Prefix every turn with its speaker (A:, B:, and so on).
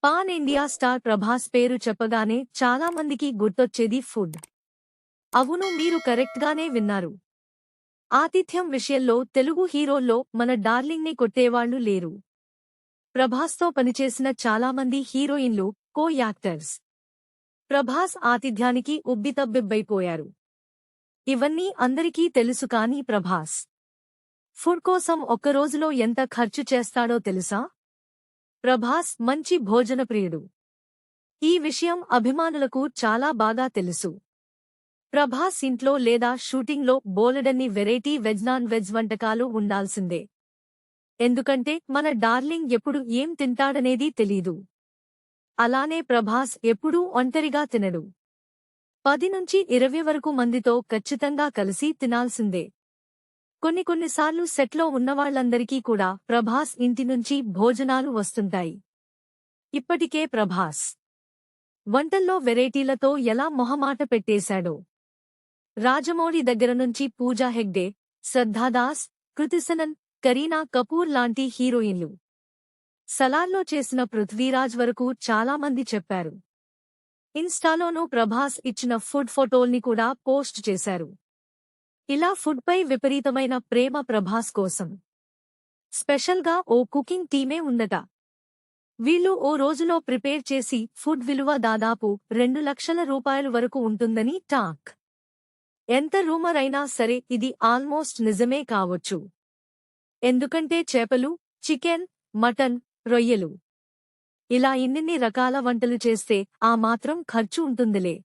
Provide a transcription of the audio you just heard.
A: Pan India star Prabhas పేరు చెప్పగానే చాలా మందికి గుర్తొచ్చేది ఫుడ్. అవును, మీరు కరెక్ట్గానే విన్నారు. ఆతిథ్యం విషయంలో తెలుగు హీరోల్లో మన డార్లింగ్ని కొట్టేవాళ్లు లేరు. ప్రభాస్తో పనిచేసిన చాలామంది హీరోయిన్లు, కో యాక్టర్స్ ప్రభాస్ ఆతిథ్యానికి ఉబ్బితబ్బిబ్బైపోయారు. ఇవన్నీ అందరికీ తెలుసు, కానీ ప్రభాస్ ఫుడ్ కోసం ఒక్కరోజులో ఎంత ఖర్చు చేస్తాడో తెలుసా? ప్రభాస్ మంచి భోజనప్రియుడు. ఈ విషయం అభిమానులకు చాలా బాగా తెలుసు. ప్రభాస్ ఇంట్లో లేదా షూటింగ్లో బోలెడన్ని వెరైటీ వెజ్ నాన్ వెజ్ వంటకాలు ఉండాల్సిందే. ఎందుకంటే మన డార్లింగ్ ఎప్పుడు ఏం తింటాడనేది తెలీదు. అలానే ప్రభాస్ ఎప్పుడూ ఒంటరిగా తినడు. 10 నుంచి 20 వరకు మందితో ఖచ్చితంగా కలిసి తినాల్సిందే. కొన్నిసార్లు సెట్లో ఉన్నవాళ్లందరికీ కూడా ప్రభాస్ ఇంటి నుంచి భోజనాలు వస్తుంటాయి. ఇప్పటికే ప్రభాస్ వంటల్లో వెరైటీలతో ఎలా మొహమాట పెట్టేశాడో. రాజమౌళి దగ్గర నుంచి పూజా హెగ్డే, శ్రద్ధాదాస్, కృతి సనన్, కరీనా కపూర్ లాంటి హీరోయిన్లు, సలార్లో చేసిన పృథ్వీరాజ్ వరకు చాలామంది చెప్పారు. ఇన్స్టాలోనూ ప్రభాస్ ఇచ్చిన ఫుడ్ ఫోటోల్ని కూడా పోస్ట్ చేశారు. ఇలా ఫుడ్పై విపరీతమైన ప్రేమ ప్రభాస్ కోసం. స్పెషల్గా ఓ కుకింగ్ టీమే ఉందట. వీళ్ళు ఓ రోజులో ప్రిపేర్ చేసి ఫుడ్ విలువ దాదాపు 2 లక్షల రూపాయలు వరకు ఉంటుందని టాక్. ఎంత రూమర్ అయినా సరే ఇది ఆల్మోస్ట్ నిజమే కావొచ్చు. ఎందుకంటే చేపలు, చికెన్, మటన్, రొయ్యలు ఇలా ఇన్నిన్ని రకాల వంటలు చేస్తే ఆ మాత్రం ఖర్చు ఉంటుందిలే.